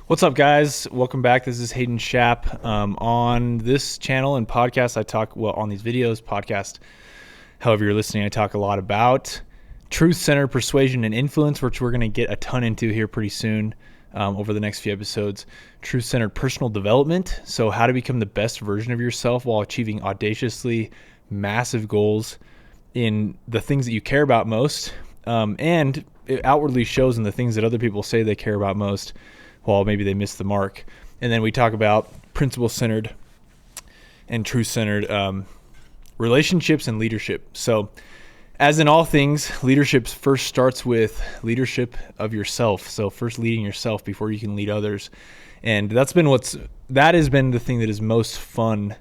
What's up, guys? Welcome back. This is Hayden Schaap. On this channel and podcast, I talk, on these videos, podcast, however you're listening, I talk a lot about truth-centered persuasion and influence, which we're going to get a ton into here pretty soon over the next few episodes. Truth-centered personal development, so how to become the best version of yourself while achieving audaciously massive goals in the things that you care about most, and it outwardly shows in the things that other people say they care about most, while maybe they miss the mark. And then we talk about principle-centered and truth-centered relationships and leadership. So as in all things, leadership first starts with leadership of yourself. So first leading yourself before you can lead others. And that has been the thing that is most fun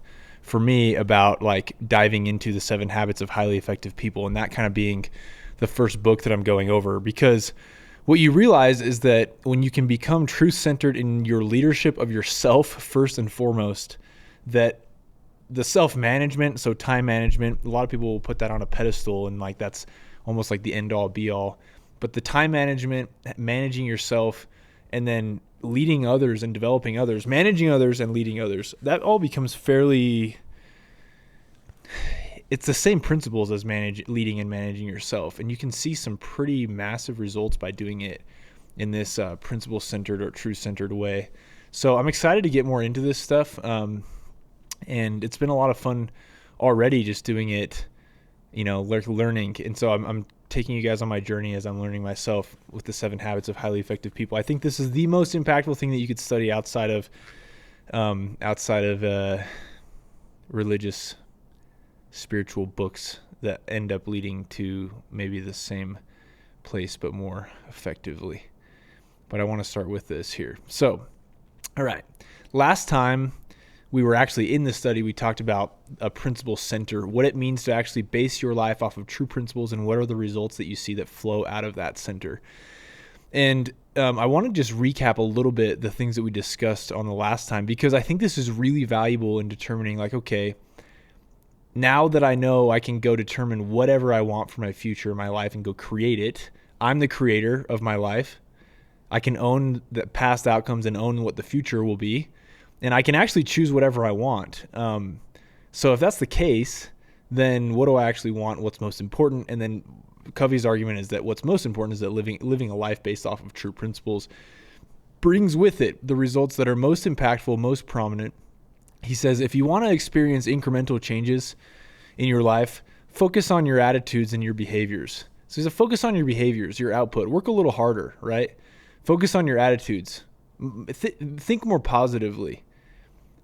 for me about like diving into the 7 Habits of Highly Effective People, and that kind of being the first book that I'm going over, because what you realize is that when you can become truth-centered in your leadership of yourself first and foremost, that the self-management, so time management, a lot of people will put that on a pedestal and like that's almost like the end-all be-all. But the time management, managing yourself, and then leading others and developing others, managing others and leading others, that all becomes it's the same principles as leading and managing yourself. And you can see some pretty massive results by doing it in this principle-centered or truth-centered way. So I'm excited to get more into this stuff. And it's been a lot of fun already just doing it, learning. And so I'm taking you guys on my journey as I'm learning myself with the 7 Habits of Highly Effective People. I think this is the most impactful thing that you could study outside of religious spiritual books that end up leading to maybe the same place but more effectively. But I want to start with this here. So, all right. Last time we were actually in the study, we talked about a principle center, what it means to actually base your life off of true principles, and what are the results that you see that flow out of that center. And I want to just recap a little bit the things that we discussed on the last time, because I think this is really valuable in determining, like, okay, now that I know I can go determine whatever I want for my future, my life, and go create it. I'm the creator of my life. I can own the past outcomes and own what the future will be. And I can actually choose whatever I want. So if that's the case, then what do I actually want? What's most important? And then Covey's argument is that what's most important is that living a life based off of true principles brings with it the results that are most impactful, most prominent. He says, if you want to experience incremental changes in your life, focus on your attitudes and your behaviors. So he says, focus on your behaviors, your output. Work a little harder, right? Focus on your attitudes. Think more positively.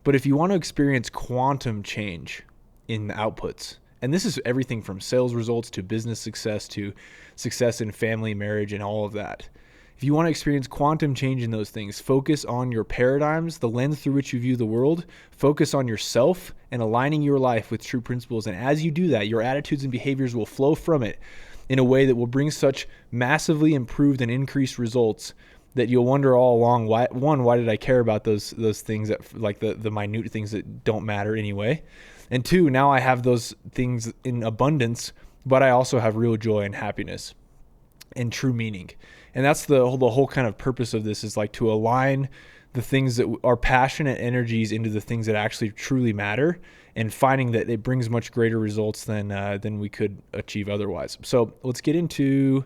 But if you want to experience quantum change in the outputs, and this is everything from sales results to business success to success in family, marriage, and all of that. If you want to experience quantum change in those things, focus on your paradigms, the lens through which you view the world, focus on yourself and aligning your life with true principles. And as you do that, your attitudes and behaviors will flow from it in a way that will bring such massively improved and increased results that you'll wonder all along, why did I care about those things that, like the minute things that don't matter anyway? And 2, now I have those things in abundance, but I also have real joy and happiness and true meaning. And that's the whole kind of purpose of this, is like to align the things that are passionate energies into the things that actually truly matter, and finding that it brings much greater results than we could achieve otherwise. So let's get into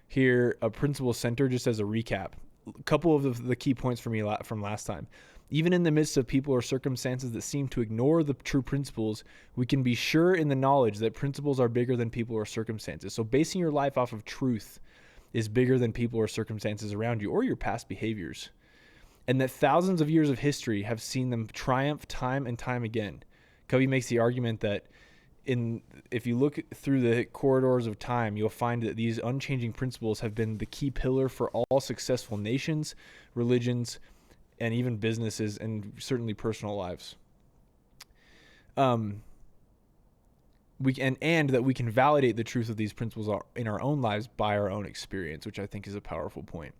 here a principle center just as a recap. A couple of the key points for me from last time. Even in the midst of people or circumstances that seem to ignore the true principles, we can be sure in the knowledge that principles are bigger than people or circumstances. So basing your life off of truth is bigger than people or circumstances around you or your past behaviors. And that thousands of years of history have seen them triumph time and time again. Covey makes the argument that if you look through the corridors of time, you'll find that these unchanging principles have been the key pillar for all successful nations, religions, and even businesses, and certainly personal lives. And that we can validate the truth of these principles in our own lives by our own experience, which I think is a powerful point.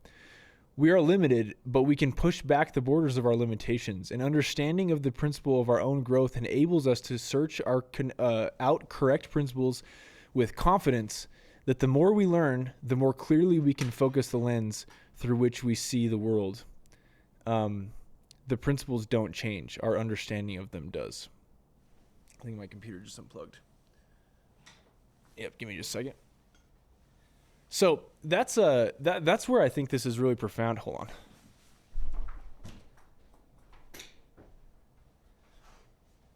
We are limited, but we can push back the borders of our limitations. An understanding of the principle of our own growth enables us to search out correct principles with confidence that the more we learn, the more clearly we can focus the lens through which we see the world. the principles don't change. Our understanding of them does. I think my computer just unplugged. Yep, give me just a second. So that's where I think this is really profound. Hold on.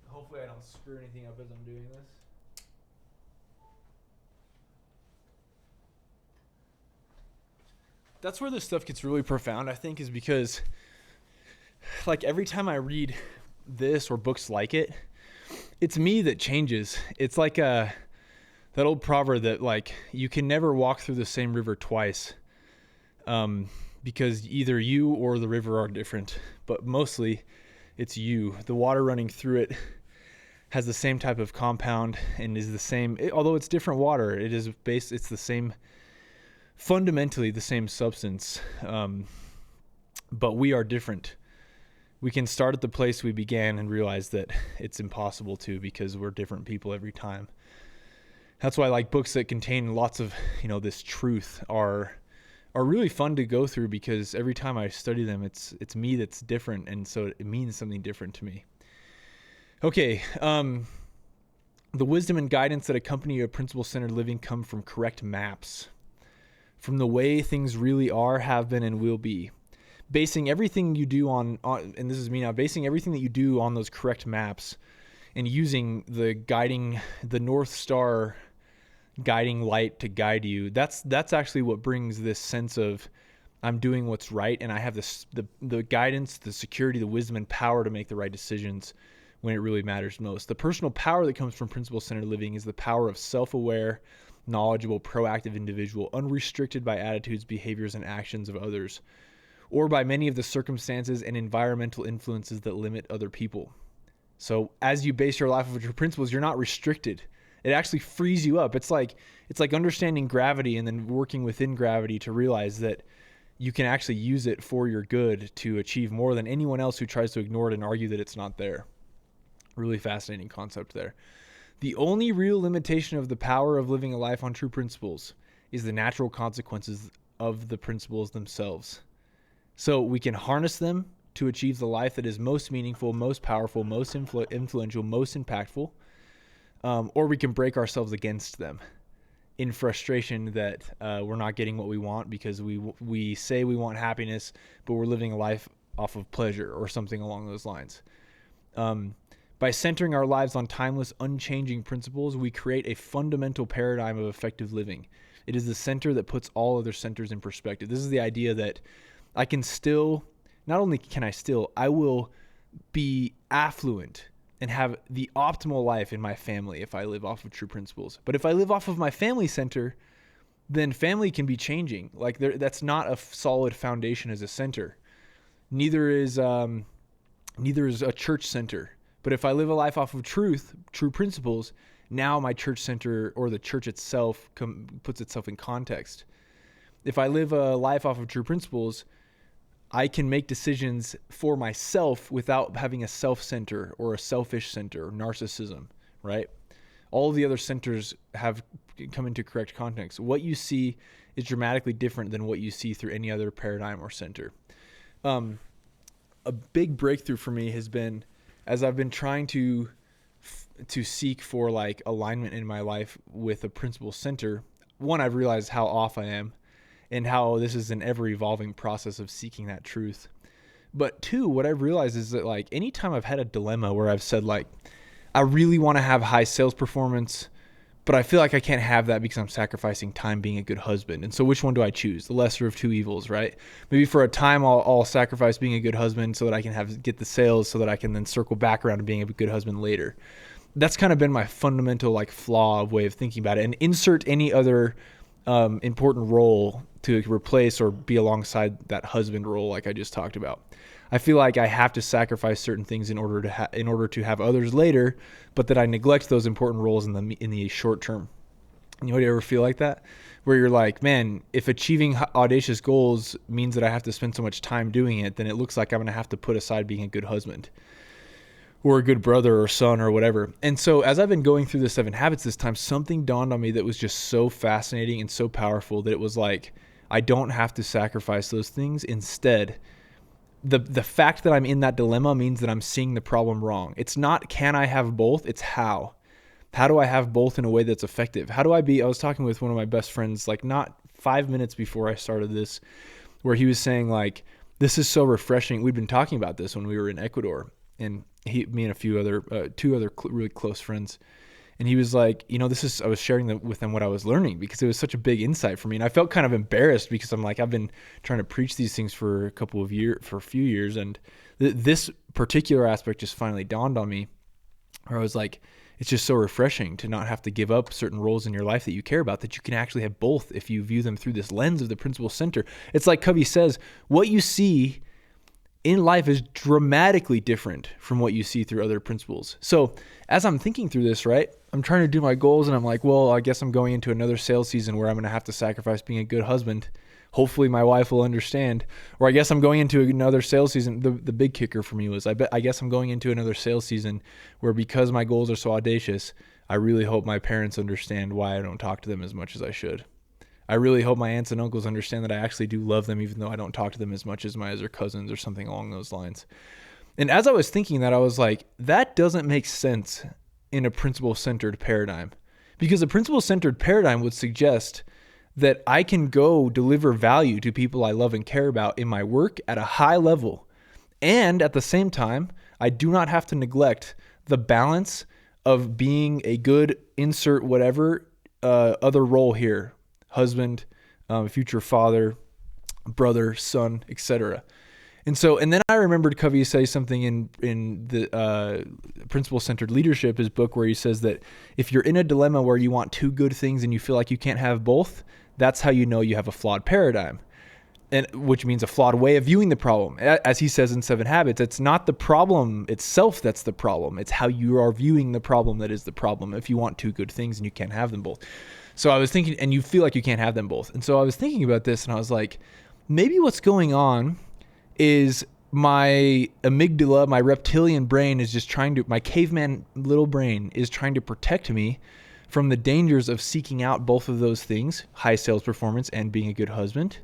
Hopefully I don't screw anything up as I'm doing this. That's where this stuff gets really profound, I think, is because like every time I read this or books like it, it's me that changes. It's like that old proverb that like you can never walk through the same river twice, because either you or the river are different, but mostly it's you. The water running through it has the same type of compound and is the same, although it's different water, it's the same, fundamentally the same substance, but we are different. We can start at the place we began and realize that it's impossible to, because we're different people every time. That's why like books that contain lots of, this truth are really fun to go through, because every time I study them, it's me that's different. And so it means something different to me. Okay. The wisdom and guidance that accompany a principle-centered living come from correct maps, from the way things really are, have been, and will be. Basing everything you do on, and this is me now, basing everything that you do on those correct maps and using the North Star guiding light to guide you. That's actually what brings this sense of I'm doing what's right, and I have the guidance, the security, the wisdom, and power to make the right decisions when it really matters most. The personal power that comes from principle-centered living is the power of self-aware, knowledgeable, proactive individual, unrestricted by attitudes, behaviors, and actions of others, or by many of the circumstances and environmental influences that limit other people. So as you base your life off of your principles, you're not restricted. It actually frees you up. It's like understanding gravity and then working within gravity to realize that you can actually use it for your good to achieve more than anyone else who tries to ignore it and argue that it's not there. Really fascinating concept there. The only real limitation of the power of living a life on true principles is the natural consequences of the principles themselves. So we can harness them to achieve the life that is most meaningful, most powerful, most influential, most impactful, or we can break ourselves against them in frustration that we're not getting what we want because we say we want happiness, but we're living a life off of pleasure or something along those lines. By centering our lives on timeless, unchanging principles, we create a fundamental paradigm of effective living. It is the center that puts all other centers in perspective. This is the idea that I can still, not only can I will be affluent and have the optimal life in my family if I live off of true principles. But if I live off of my family center, then family can be changing. Like that's not a solid foundation as a center. Neither is a church center. But if I live a life off of true principles, now my church center or the church itself puts itself in context. If I live a life off of true principles, I can make decisions for myself without having a self-center or a selfish center or narcissism, right? All of the other centers have come into correct context. What you see is dramatically different than what you see through any other paradigm or center. A big breakthrough for me has been, as I've been trying to seek for like alignment in my life with a principle center, one, I've realized how off I am and how this is an ever evolving process of seeking that truth. But two, what I've realized is that like anytime I've had a dilemma where I've said like, I really want to have high sales performance, but I feel like I can't have that because I'm sacrificing time being a good husband. And so which one do I choose? The lesser of two evils, right? Maybe for a time I'll sacrifice being a good husband so that I can get the sales so that I can then circle back around to being a good husband later. That's kind of been my fundamental like flaw of way of thinking about it. And insert any other important role to replace or be alongside that husband role like I just talked about. I feel like I have to sacrifice certain things in order to have others later, but that I neglect those important roles in the short term. You ever feel like that? Where you're like, man, if achieving audacious goals means that I have to spend so much time doing it, then it looks like I'm going to have to put aside being a good husband or a good brother or son or whatever. And so as I've been going through the 7 habits this time, something dawned on me that was just so fascinating and so powerful that it was like, I don't have to sacrifice those things. Instead, the fact that I'm in that dilemma means that I'm seeing the problem wrong. It's not, can I have both? It's how. How do I have both in a way that's effective? I was talking with one of my best friends, like not 5 minutes before I started this, where he was saying like, this is so refreshing. We'd been talking about this when we were in Ecuador, and me and a few other, two other really close friends. And he was like, I was sharing with them what I was learning because it was such a big insight for me. And I felt kind of embarrassed because I'm like, I've been trying to preach these things for a few years. And this particular aspect just finally dawned on me, where I was like, it's just so refreshing to not have to give up certain roles in your life that you care about, that you can actually have both if you view them through this lens of the principal center. It's like Covey says, what you see in life is dramatically different from what you see through other principles. So as I'm thinking through this, right, I'm trying to do my goals, and I'm like, well, I guess I'm going into another sales season where I'm going to have to sacrifice being a good husband. Hopefully my wife will understand. Or I guess I'm going into another sales season. The big kicker for me was I guess I'm going into another sales season where, because my goals are so audacious, I really hope my parents understand why I don't talk to them as much as I should. I really hope my aunts and uncles understand that I actually do love them, even though I don't talk to them as much as my other cousins or something along those lines. And as I was thinking that, I was like, that doesn't make sense in a principle-centered paradigm, because a principle-centered paradigm would suggest that I can go deliver value to people I love and care about in my work at a high level. And at the same time, I do not have to neglect the balance of being a good insert whatever other role here, husband, future father, brother, son, etc. And then I remembered Covey say something in the Principle-Centered Leadership, his book, where he says that if you're in a dilemma where you want two good things and you feel like you can't have both, that's how you know you have a flawed paradigm, and which means a flawed way of viewing the problem. As he says in 7 Habits, it's not the problem itself that's the problem. It's how you are viewing the problem that is the problem. If you want two good things and you can't have them both. So I was thinking, and you feel like you can't have them both. And so I was thinking about this, and I was like, maybe what's going on is my amygdala, my reptilian brain is just my caveman little brain is trying to protect me from the dangers of seeking out both of those things, high sales performance and being a good husband.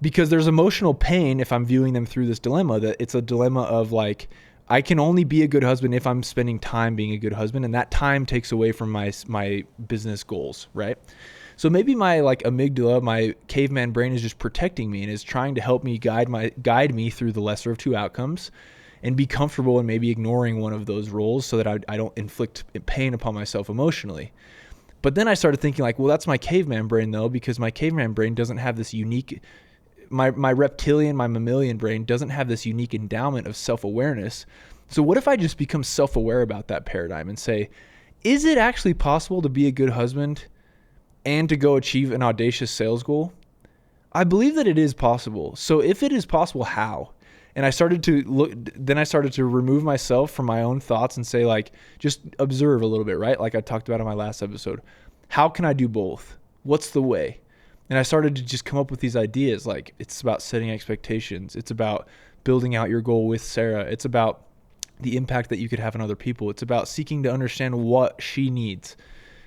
Because there's emotional pain if I'm viewing them through this dilemma, that it's a dilemma of like, I can only be a good husband if I'm spending time being a good husband, and that time takes away from my business goals, right? So maybe my amygdala, my caveman brain, is just protecting me and is trying to help me guide me through the lesser of two outcomes, and be comfortable in maybe ignoring one of those roles so that I don't inflict pain upon myself emotionally. But then I started thinking like, well, that's my caveman brain though, because my caveman brain doesn't have this unique, my reptilian, my mammalian brain doesn't have this unique endowment of self-awareness. So what if I just become self-aware about that paradigm and say, is it actually possible to be a good husband and to go achieve an audacious sales goal? I believe that it is possible. So if it is possible, how? And I started to remove myself from my own thoughts and say like, just observe a little bit, right? Like I talked about in my last episode. How can I do both? What's the way? And I started to just come up with these ideas. Like, it's about setting expectations. It's about building out your goal with Sarah. It's about the impact that you could have on other people. It's about seeking to understand what she needs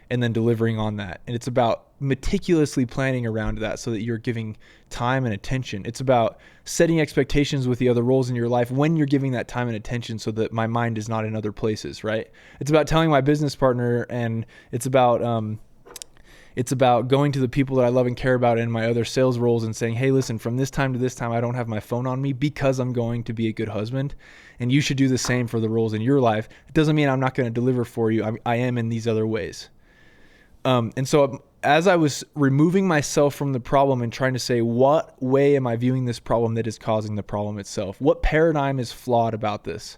and then delivering on that. And it's about meticulously planning around that so that you're giving time and attention. It's about setting expectations with the other roles in your life when you're giving that time and attention so that my mind is not in other places, right? It's about telling my business partner, and it's about going to the people that I love and care about in my other sales roles and saying, hey, listen, from this time to this time, I don't have my phone on me because I'm going to be a good husband. And you should do the same for the roles in your life. It doesn't mean I'm not going to deliver for you. I am in these other ways. And so as I was removing myself from the problem and trying to say, what way am I viewing this problem that is causing the problem itself? What paradigm is flawed about this?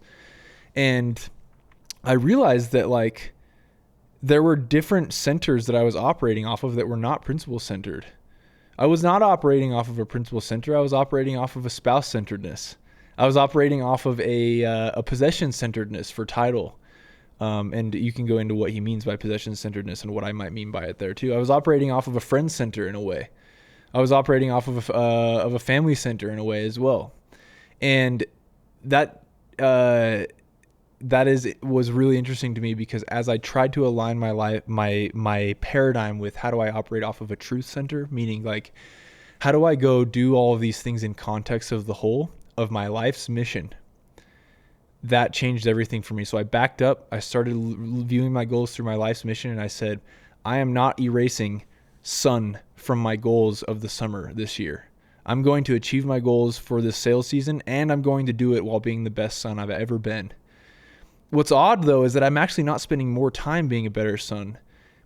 And I realized that like there were different centers that I was operating off of that were not principle centered. I was not operating off of a principle center. I was operating off of a spouse centeredness. I was operating off of a possession centeredness for title. And you can go into what he means by possession centeredness and what I might mean by it there too. I was operating off of a friend center in a way. I was operating off of a family center in a way as well. And that was really interesting to me, because as I tried to align my life, my paradigm with how do I operate off of a truth center, meaning like, how do I go do all of these things in context of the whole, of my life's mission, that changed everything for me. So I backed up. I started viewing my goals through my life's mission, and I said, I am not erasing sun from my goals of the summer this year. I'm going to achieve my goals for this sales season, and I'm going to do it while being the best son I've ever been. What's odd, though, is that I'm actually not spending more time being a better son,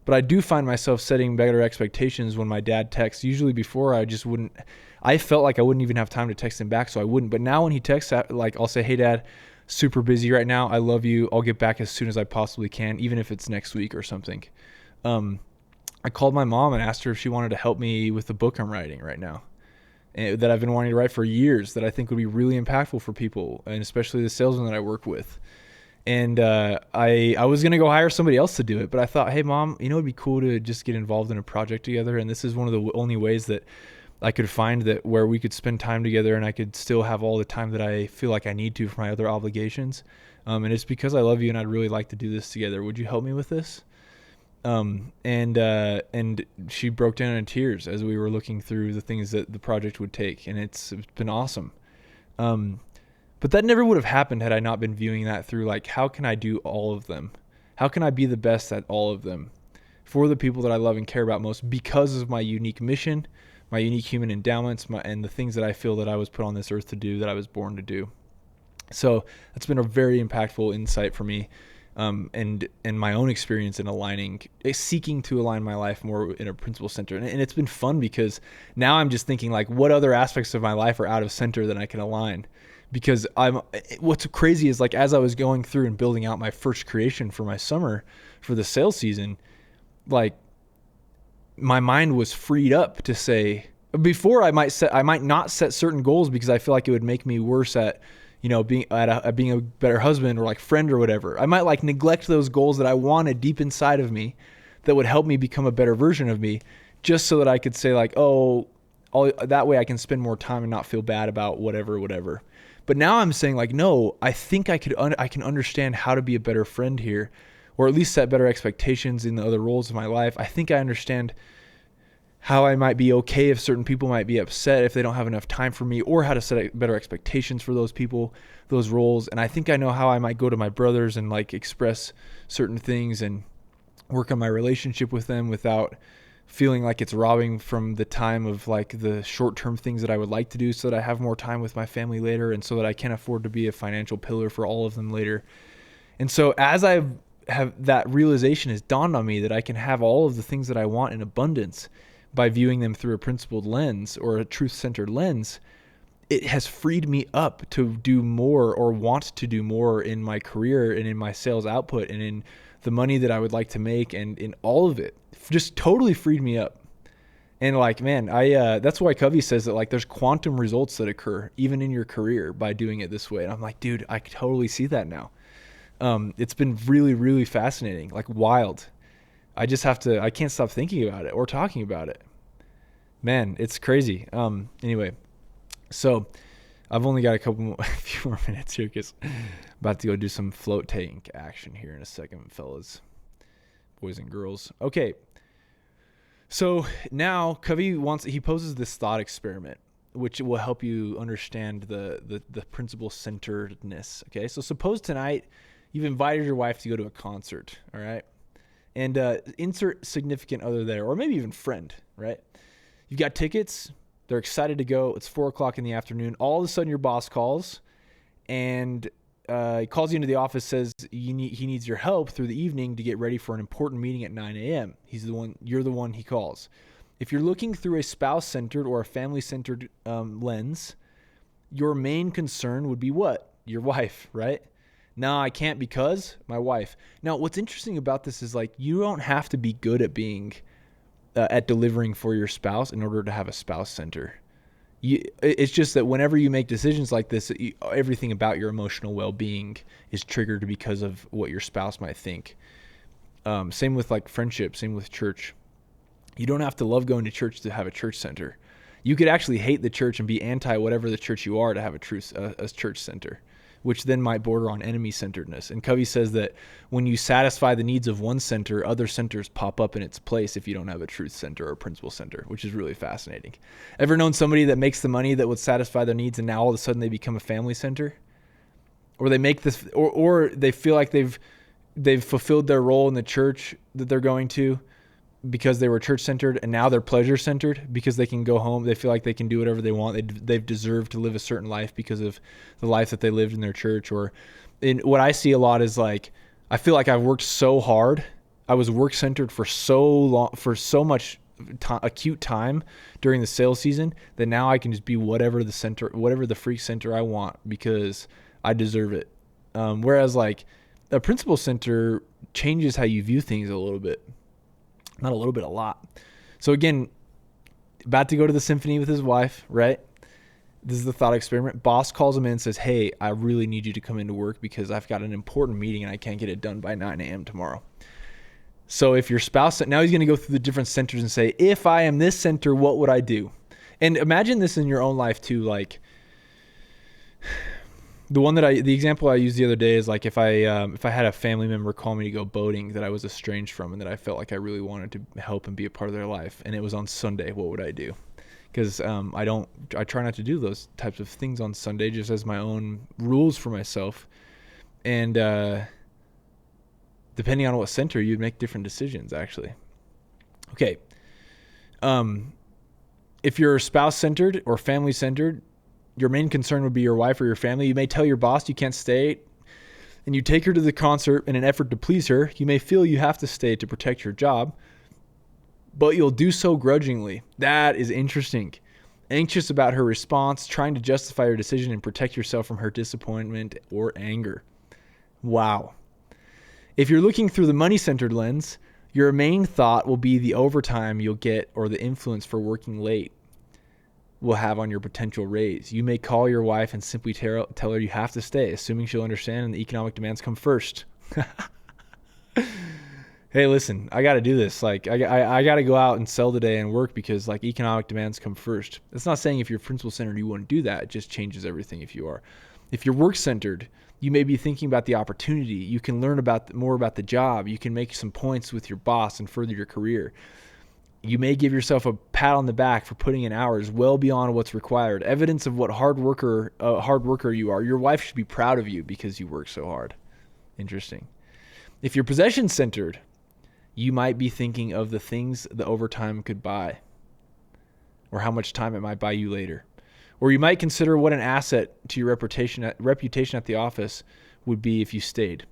but I do find myself setting better expectations when my dad texts. Usually before, I felt like I wouldn't even have time to text him back, so I wouldn't. But now when he texts, like, I'll say, hey, Dad, super busy right now. I love you. I'll get back as soon as I possibly can, even if it's next week or something. I called my mom and asked her if she wanted to help me with the book I'm writing right now, that I've been wanting to write for years, that I think would be really impactful for people, and especially the salesmen that I work with. And I was going to go hire somebody else to do it, but I thought, hey, Mom, it'd be cool to just get involved in a project together. And this is one of the only ways that I could find that where we could spend time together and I could still have all the time that I feel like I need to for my other obligations. And it's because I love you and I'd really like to do this together. Would you help me with this? And she broke down in tears as we were looking through the things that the project would take. And it's been awesome. But that never would have happened had I not been viewing that through, like, how can I do all of them? How can I be the best at all of them for the people that I love and care about most because of my unique mission, my unique human endowments, and the things that I feel that I was put on this earth to do, that I was born to do. So that's been a very impactful insight for me, and my own experience in seeking to align my life more in a principle center. And it's been fun because now I'm just thinking, like, what other aspects of my life are out of center that I can align? Because what's crazy is, like, as I was going through and building out my first creation for my summer for the sales season, like, my mind was freed up to say, before I might not set certain goals because I feel like it would make me worse at, being a better husband or like friend or whatever. I might like neglect those goals that I wanted deep inside of me that would help me become a better version of me, just so that I could say, like, that way I can spend more time and not feel bad about whatever. But now I'm saying, like, no, I think I can understand how to be a better friend here, or at least set better expectations in the other roles of my life. I think I understand how I might be okay if certain people might be upset if they don't have enough time for me, or how to set better expectations for those people, those roles. And I think I know how I might go to my brothers and, like, express certain things and work on my relationship with them without feeling like it's robbing from the time of, like, the short-term things that I would like to do, so that I have more time with my family later, and so that I can afford to be a financial pillar for all of them later. And so as I have that realization has dawned on me that I can have all of the things that I want in abundance by viewing them through a principled lens or a truth-centered lens, it has freed me up to do more, or want to do more, in my career and in my sales output and in the money that I would like to make, and in all of it. Just totally freed me up. And, like, man, that's why Covey says that, like, there's quantum results that occur even in your career by doing it this way. And I'm like, dude, I totally see that now. It's been really, really fascinating, like, wild. I can't stop thinking about it or talking about it. Man, it's crazy. Anyway, so I've only got a few more minutes here because I'm about to go do some float tank action here in a second, fellas, boys and girls. Okay. So now Covey he poses this thought experiment, which will help you understand the principle centeredness. Okay. So suppose tonight you've invited your wife to go to a concert. All right. And insert significant other there, or maybe even friend, right? You've got tickets. They're excited to go. It's 4:00 in the afternoon. All of a sudden your boss calls, and he calls you into the office, says he needs your help through the evening to get ready for an important meeting at 9 a.m. You're the one he calls. If you're looking through a spouse-centered or a family-centered lens, your main concern would be what? Your wife, right? No, I can't because my wife. Now, what's interesting about this is, like, you don't have to be good at being at delivering for your spouse in order to have a spouse center. It's just that whenever you make decisions like this, everything about your emotional well-being is triggered because of what your spouse might think. Same with, like, friendship, same with church. You don't have to love going to church to have a church center. You could actually hate the church and be anti whatever the church you are to have a church center. which then might border on enemy-centeredness. And Covey says that when you satisfy the needs of one center, other centers pop up in its place if you don't have a truth center or a principle center, which is really fascinating. Ever known somebody that makes the money that would satisfy their needs and now all of a sudden they become a family center? Or they make this, or they feel like they've fulfilled their role in the church that they're going to because they were church-centered, and now they're pleasure-centered because they can go home. They feel like they can do whatever they want. They've deserved to live a certain life because of the life that they lived in their church. Or in what I see a lot is like, I feel like I've worked so hard. I was work-centered for so long, for so much acute time during the sales season, that now I can just be whatever the freak center I want because I deserve it. Whereas like a principle center changes how you view things a little bit. Not a little bit, a lot. So again, about to go to the symphony with his wife, right? This is the thought experiment. Boss calls him in and says, hey, I really need you to come into work because I've got an important meeting and I can't get it done by 9 a.m. tomorrow. So if your spouse, now he's going to go through the different centers and say, if I am this center, what would I do? And imagine this in your own life too. Like the example I used the other day is like if I had a family member call me to go boating that I was estranged from and that I felt like I really wanted to help and be a part of their life, and it was on Sunday, what would I do? Because I try not to do those types of things on Sunday just as my own rules for myself. And depending on what center, you'd make different decisions actually. Okay. If you're spouse-centered or family-centered, your main concern would be your wife or your family. You may tell your boss you can't stay, and you take her to the concert in an effort to please her. You may feel you have to stay to protect your job, but you'll do so grudgingly. That is interesting. Anxious about her response, trying to justify your decision and protect yourself from her disappointment or anger. Wow. If you're looking through the money-centered lens, your main thought will be the overtime you'll get or the influence for working late will have on your potential raise. You may call your wife and simply tell her you have to stay, assuming she'll understand and the economic demands come first. Hey, listen, I got to do this. Like, I got to go out and sell today and work because like economic demands come first. That's not saying if you're principle centered, you wouldn't do that. It just changes everything if you are. If you're work centered, you may be thinking about the opportunity. You can learn more about the job. You can make some points with your boss and further your career. You may give yourself a pat on the back for putting in hours well beyond what's required. Evidence of what hard worker you are. Your wife should be proud of you because you work so hard. Interesting. If you're possession centered, you might be thinking of the things the overtime could buy, or how much time it might buy you later. Or you might consider what an asset to your reputation at the office would be if you stayed.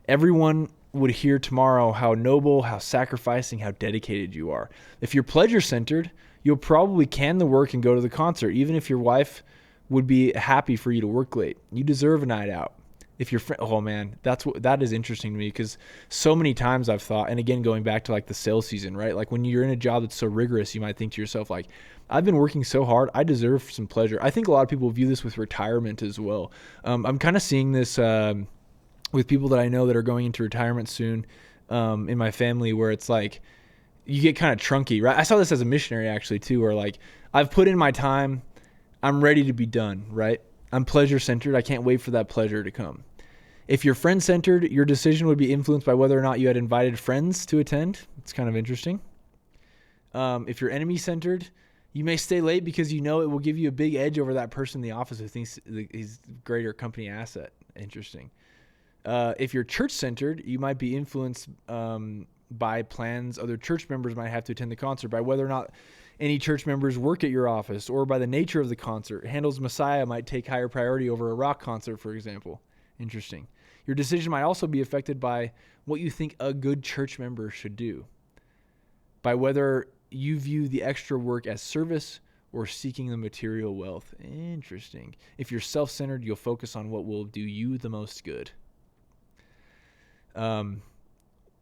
Everyone would hear tomorrow how noble, how sacrificing, how dedicated you are. If you're pleasure-centered, you'll probably can the work and go to the concert, even if your wife would be happy for you to work late. You deserve a night out. If your friend, oh man, that is interesting to me because so many times I've thought, and again, going back to like the sales season, right? Like when you're in a job that's so rigorous, you might think to yourself like, I've been working so hard, I deserve some pleasure. I think a lot of people view this with retirement as well. I'm kind of seeing this with people that I know that are going into retirement soon in my family, where it's like you get kind of trunky, right? I saw this as a missionary actually too, where like I've put in my time, I'm ready to be done, right? I'm pleasure-centered. I can't wait for that pleasure to come. If you're friend-centered, your decision would be influenced by whether or not you had invited friends to attend. It's kind of interesting. If you're enemy-centered, you may stay late because you know it will give you a big edge over that person in the office who thinks he's a greater company asset. Interesting. If you're church-centered, you might be influenced by plans other church members might have to attend the concert, by whether or not any church members work at your office, or by the nature of the concert. Handel's Messiah might take higher priority over a rock concert, for example. Interesting. Your decision might also be affected by what you think a good church member should do, by whether you view the extra work as service or seeking the material wealth. Interesting. If you're self-centered, you'll focus on what will do you the most good.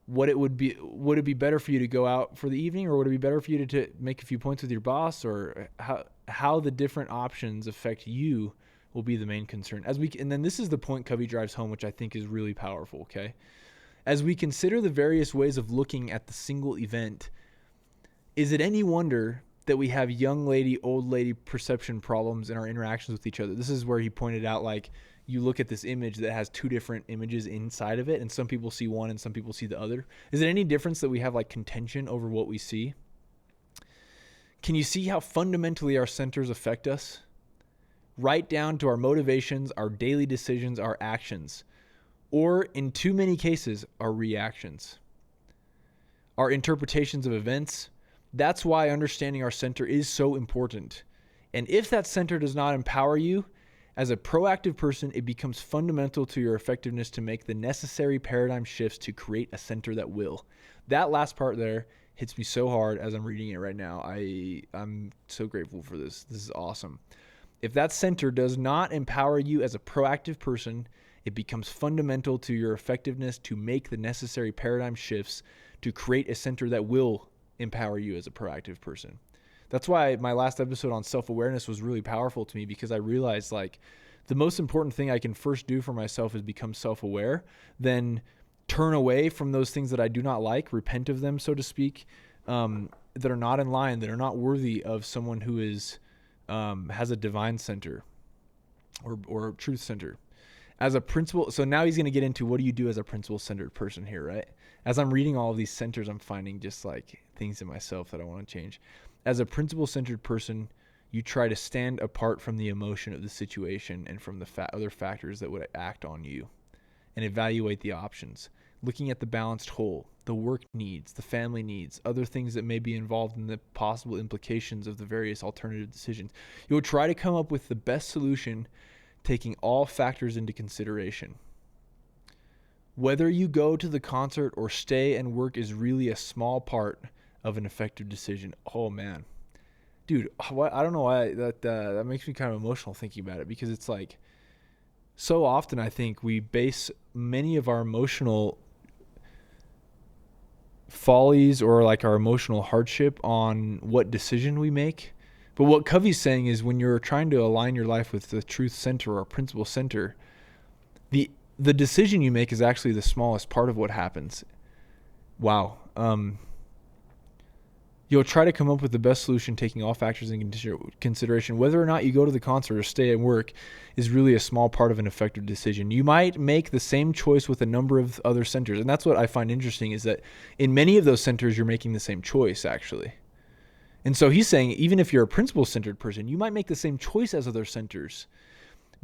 Would it be better for you to go out for the evening, or would it be better for you to make a few points with your boss, or how the different options affect you will be the main concern. And then this is the point Covey drives home, which I think is really powerful. Okay. As we consider the various ways of looking at the single event, is it any wonder that we have young lady, old lady perception problems in our interactions with each other? This is where he pointed out, like, you look at this image that has two different images inside of it, and some people see one and some people see the other. Is it any difference that we have like contention over what we see? Can you see how fundamentally our centers affect us? Right down to our motivations, our daily decisions, our actions, or in too many cases, our reactions, our interpretations of events. That's why understanding our center is so important. And if that center does not empower you, as a proactive person, it becomes fundamental to your effectiveness to make the necessary paradigm shifts to create a center that will. That last part there hits me so hard as I'm reading it right now. I'm so grateful for this. This is awesome. If that center does not empower you as a proactive person, it becomes fundamental to your effectiveness to make the necessary paradigm shifts to create a center that will empower you as a proactive person. That's why my last episode on self-awareness was really powerful to me, because I realized like the most important thing I can first do for myself is become self-aware, then turn away from those things that I do not like, repent of them, so to speak, that are not in line, that are not worthy of someone who is has a divine center or truth center. As a principle, so now he's going to get into what do you do as a principle-centered person here, right? As I'm reading all of these centers, I'm finding just like things in myself that I want to change. As a principle-centered person, you try to stand apart from the emotion of the situation and from the other factors that would act on you, and evaluate the options, looking at the balanced whole, the work needs, the family needs, other things that may be involved in the possible implications of the various alternative decisions. You'll try to come up with the best solution, taking all factors into consideration. Whether you go to the concert or stay and work is really a small part of an effective decision. Oh man, dude, I don't know why that makes me kind of emotional thinking about it, because it's like so often I think we base many of our emotional follies or like our emotional hardship on what decision we make. But what Covey's saying is when you're trying to align your life with the truth center or principle center, the decision you make is actually the smallest part of what happens. Wow. You'll try to come up with the best solution, taking all factors into consideration. Whether or not you go to the concert or stay at work is really a small part of an effective decision. You might make the same choice with a number of other centers. And that's what I find interesting, is that in many of those centers, you're making the same choice, actually. And so he's saying, even if you're a principle-centered person, you might make the same choice as other centers.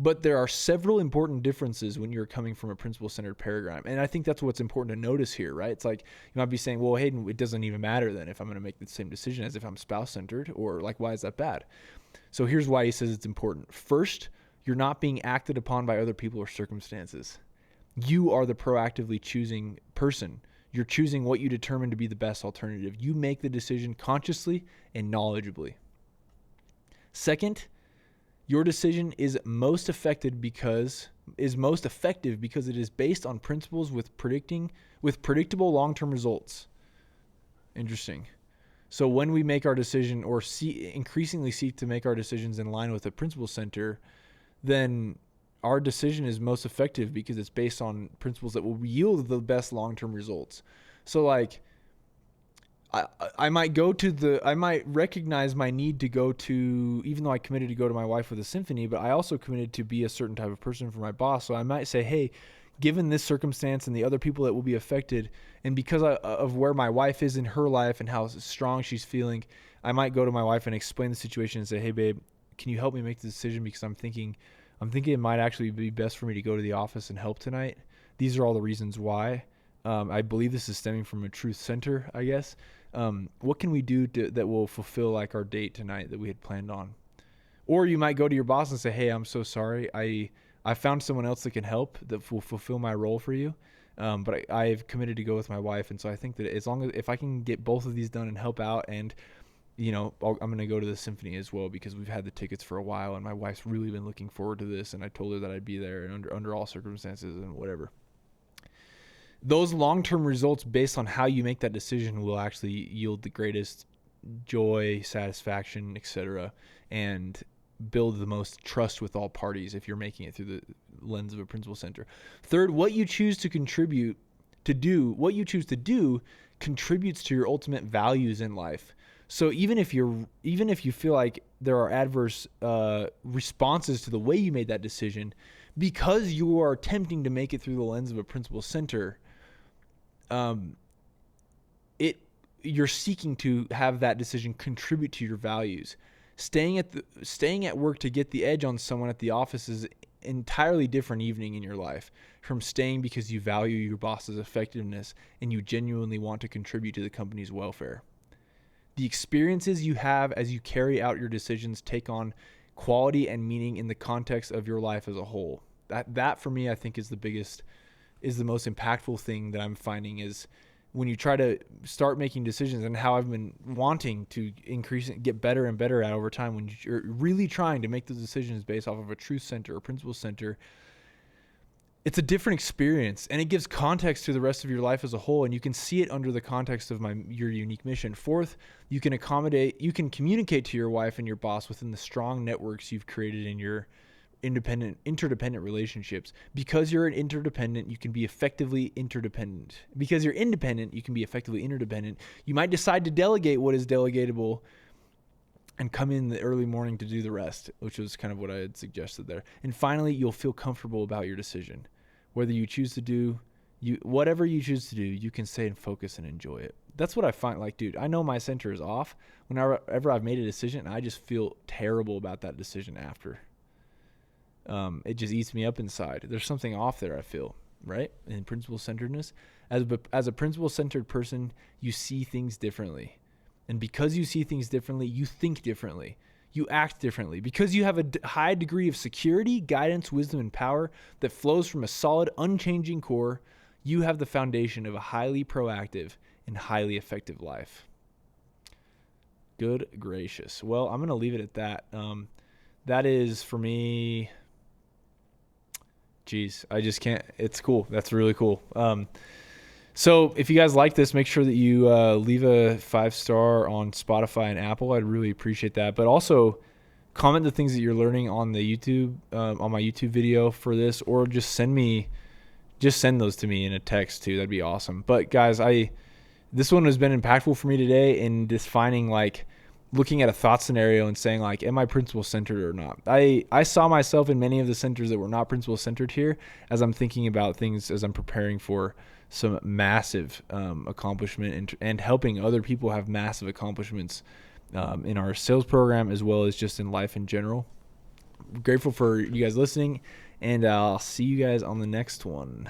But there are several important differences when you're coming from a principle-centered paradigm. And I think that's what's important to notice here, right? It's like you might be saying, well, Hayden, it doesn't even matter then if I'm going to make the same decision as if I'm spouse-centered, or like, why is that bad? So here's why he says it's important. First, you're not being acted upon by other people or circumstances. You are the proactively choosing person. You're choosing what you determine to be the best alternative. You make the decision consciously and knowledgeably. Second, your decision is most effective because it is based on principles with predictable long-term results. Interesting. So when we make our decision or increasingly seek to make our decisions in line with a principle center, then our decision is most effective because it's based on principles that will yield the best long-term results. So like I might recognize my need to go to, even though I committed to go to my wife with a symphony, but I also committed to be a certain type of person for my boss. So I might say, hey, given this circumstance and the other people that will be affected, and because of where my wife is in her life and how strong she's feeling, I might go to my wife and explain the situation and say, hey, babe, can you help me make the decision? Because I'm thinking it might actually be best for me to go to the office and help tonight. These are all the reasons why. I believe this is stemming from a truth center, I guess. What can we do that will fulfill like our date tonight that we had planned on? Or you might go to your boss and say, hey, I'm so sorry. I found someone else that can help, that will fulfill my role for you. But I've committed to go with my wife. And so I think that if I can get both of these done and help out, and I'm going to go to the symphony as well, because we've had the tickets for a while and my wife's really been looking forward to this. And I told her that I'd be there and under all circumstances and whatever. Those long-term results based on how you make that decision will actually yield the greatest joy, satisfaction, etc., and build the most trust with all parties if you're making it through the lens of a principle center. Third, what you choose to do contributes to your ultimate values in life. So even if you feel like there are adverse responses to the way you made that decision, because you are attempting to make it through the lens of a principal center, you're seeking to have that decision contribute to your values. Staying at work to get the edge on someone at the office is entirely different evening in your life from staying because you value your boss's effectiveness and you genuinely want to contribute to the company's welfare. The experiences you have as you carry out your decisions take on quality and meaning in the context of your life as a whole. That for me, I think is the most impactful thing that I'm finding is when you try to start making decisions, and how I've been wanting to increase and get better and better at over time, when you're really trying to make those decisions based off of a truth center or principle center, it's a different experience, and it gives context to the rest of your life as a whole, and you can see it under the context of your unique mission. Fourth, you can communicate to your wife and your boss within the strong networks you've created in your interdependent relationships. Because you're an interdependent, you can be effectively interdependent. Because you're independent, you can be effectively interdependent. You might decide to delegate what is delegatable and come in the early morning to do the rest, which was kind of what I had suggested there. And finally, you'll feel comfortable about your decision. Whether you choose to do, whatever you choose to do, you can stay and focus and enjoy it. That's what I find. Like, dude, I know my center is off whenever I've made a decision, and I just feel terrible about that decision after. It just eats me up inside. There's something off there, I feel, right? In principle-centeredness. As a principle-centered person, you see things differently. And because you see things differently, you think differently. You act differently. Because you have a high degree of security, guidance, wisdom, and power that flows from a solid, unchanging core, you have the foundation of a highly proactive and highly effective life. Good gracious. Well, I'm going to leave it at that. That is, for me... Jeez, I just can't. It's cool. That's really cool. So if you guys like this, make sure that you leave a 5-star on Spotify and Apple. I'd really appreciate that. But also comment the things that you're learning on the YouTube, on my YouTube video for this, or just send those to me in a text too. That'd be awesome. But guys, this one has been impactful for me today in defining, like, looking at a thought scenario and saying, like, am I principle centered or not? I saw myself in many of the centers that were not principle centered here as I'm thinking about things, as I'm preparing for some massive accomplishment and helping other people have massive accomplishments in our sales program as well as just in life in general. I'm grateful for you guys listening, and I'll see you guys on the next one.